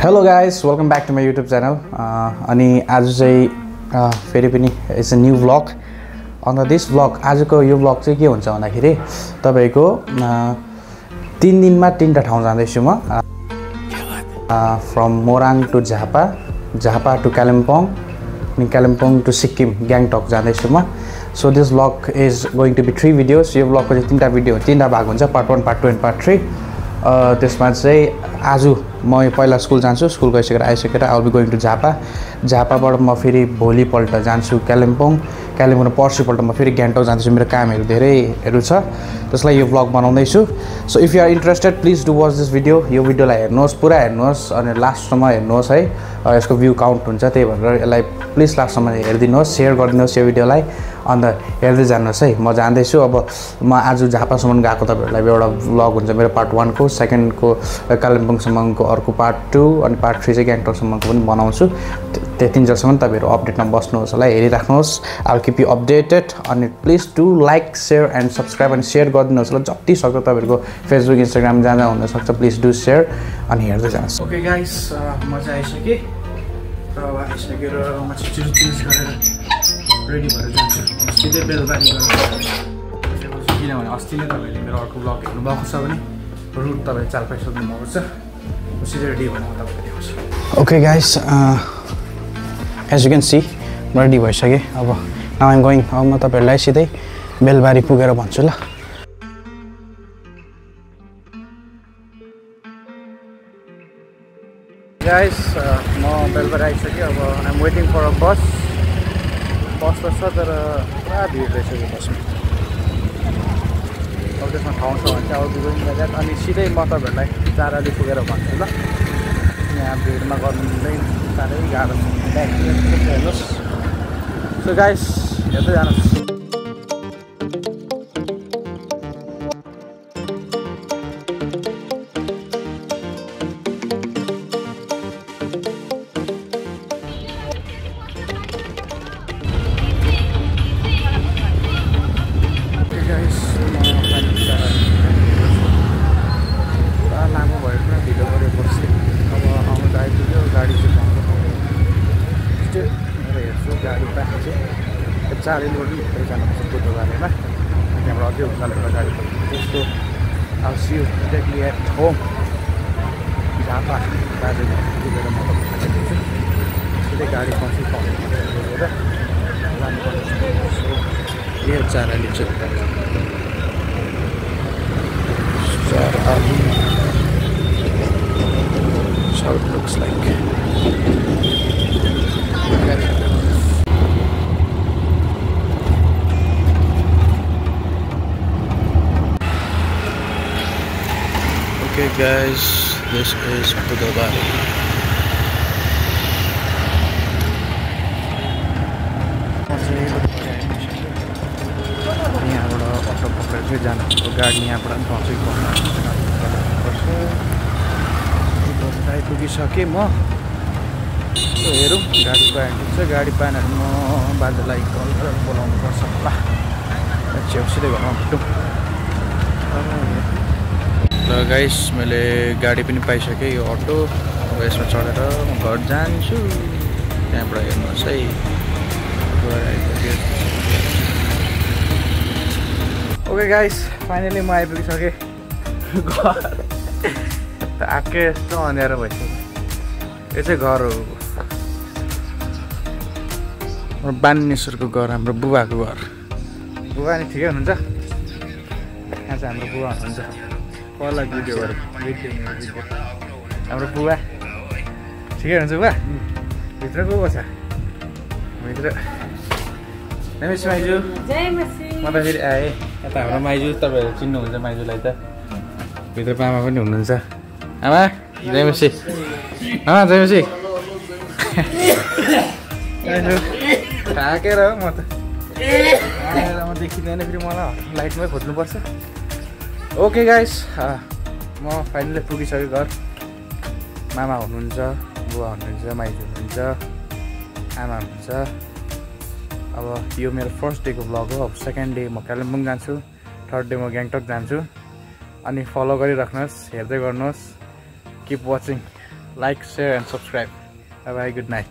Hello guys, welcome back to my YouTube channel. अनि आज चाहिँ फेरि पनि इट्स अ न्यू व्लग. अन्त दिस व्लग आजको यो व्लग चाहिँ के हुन्छ भन्दाखेरि तपाईको 3 दिनमा 3टा ठाउँ जाँदैछु म. From Morang to Jhapa, Jhapa to Kalimpong, अनि कालिम्पोङ टु सिक्किम ग्याङटक जाँदैछु म. So this vlog is going to be 3 videos. यो व्लगको चाहिँ 3टा भिडियो 3टा भाग हुन्छ, पार्ट 1, पार्ट 2 एन्ड पार्ट 3. त्यसमा चाहिँ आज म पहिला स्कुल जान्छु, स्कुल गइसकेर आइसकेर I will be going to Jhapa. झापाबाट म फेरि भोलिपल्ट जान्छु कालिम्पोङ, कालिम्पोङ पर्सिपल्ट म फेरि ग्याङटक जान्छु. मेरो कामहरू धेरैहरू छ, त्यसलाई यो व्लग बनाउँदैछु. So if you are interested please do watch this video. यो भिडियोलाई हेर्नुहोस्, पुरा हेर्नुहोस् अनि लास्टसम्म हेर्नुहोस् है. यसको भ्यू काउन्ट हुन्छ, त्यही भनेर यसलाई प्लिज लास्टसम्म हेरिदिनुहोस्, सेयर गरिदिनुहोस् यो भिडियोलाई. अन्त हेर्दै जानुहोस् है. म जान्दैछु. अब म आज झापासम्म गएको, तपाईँहरूलाई एउटा व्लग हुन्छ मेरो पार्ट 1 को, सेकेन्डको कालिम्पोङसम्मको अर्को पार्ट 2 अनि पार्ट 3 चाहिँ ग्याङटकसम्मको पनि बनाउँछु. त्यतिन्जेलसम्म तपाईँहरू अपडेटमा बस्नुहोस् होला, हेरिराख्नुहोस्. I will keep you updated. अनि please do like, share and subscribe अनि सेयर गरिदिनुहोस् होला. जति सक्दो तपाईँहरूको फेसबुक, इन्स्टाग्राम जहाँ जहाँ हुनसक्छ प्लिज डु सेयर अनि हेर्दै जानुहोस्. ओके गाइस, म चाहिँ आइसकेँ र आइसकेर म छिटो चेन्ज गरेर रेडी भएर जान्छु. सिधै बेलबारी गरेर, किनभने अस्ति नै तपाईँले मेरो अर्को ब्लग हेर्नुभएको छ भने रुट तपाईँ चाल पाइसक्नु भएको छ. सिधै रेडी भएर म तपाईँलाई देखाउँछु. Okay guys, as you can see म रेडी भइसकेँ. अब नाउ आइम गोइङ. अब म तपाईँहरूलाई सिधै बेलबारी पुगेर भन्छु ल. गाइस, म बेलबारी आइसकेँ. अब आइम वेटिङ फर अ बस. बस त छ तर पुरा भिड रहेछ यो बसमा. अब त्यसमा ठाउँ छ भने चाहिँ अब बिगोइङ. अनि सिधै म तपाईँहरूलाई चाराली पुगेर भन्छु ल. यहाँ भिडमा गर्नु साह्रै गाह्रो हेर्नुहोस्. सो गाइस, हेर्दै जानुहोस्. चारैबाट भित्रै जानुपर्छ बुधबारेमा. त्यहाँबाट अझै उकालेर गाडी त्यस्तो. अब see you directly at home Jhapa Darjeeling पुगेर म तपाईँलाई दिन्छु. सिधै गाडी पहुँच्नु पुगेर जानुपर्छ. यो चाराली चाहिँ how it looks like. Okay guys, this is Budhabari. यहाँबाट अटो पक्रेर चाहिँ जानुपर्छ. गाडी यहाँबाट पहुँच्नुपर्छ. आइपुगिसकेँ म. हेरौँ गाडी पाएन छ. गाडी पाएन भने म बाजेलाई कल गरेर बोलाउनु पर्छ होला. छेउछिटै घरमा भेटौँ. र गाइस, मैले गाडी पनि पाइसकेँ, यो अटो. अब यसमा चढेर म घर जान्छु. त्यहाँबाट हेर्नुहोस् है. ओके गाइस, फाइनली म आइपुगिसकेँ घर. आएकै यस्तो अँध्यारो भइसक्यो. यो चाहिँ घर हो, बानेश्वरको घर, हाम्रो बुबाको घर. बुबा नि ठिकै हुनुहुन्छ? यहाँ चाहिँ हाम्रो बुबा हुनुहुन्छ. पहिला भिडियो गरेको हाम्रो बुबा ठिकै हुनुहुन्छ? बुबा भित्र को छ? भित्र नमस्ते माइजू. म त फेरि आएँ. यता हाम्रो माइजू, तपाईँहरू चिन्नुहुन्छ माइजूलाई त. भित्र आमा पनि हुनुहुन्छ. आमा जयमसी. आमा जयमसी. थाकेर हो म त. म देखिँदैन फेरि, मलाई लाइटमै खोज्नुपर्छ. ओके गाइस, म फाइनली पुगिसकेँ घर. मामा हुनुहुन्छ, बुवा हुनुहुन्छ, माइजू हुनुहुन्छ, आमा हुनुहुन्छ. अब यो मेरो फर्स्ट डेको भ्लग हो. अब सेकेन्ड डे म कालिम्पोङ जान्छु, थर्ड डे म ग्याङटक जान्छु. अनि फलो गरिराख्नुहोस्, हेर्दै गर्नुहोस्. Keep watching. like, share and subscribe. Bye bye, good night.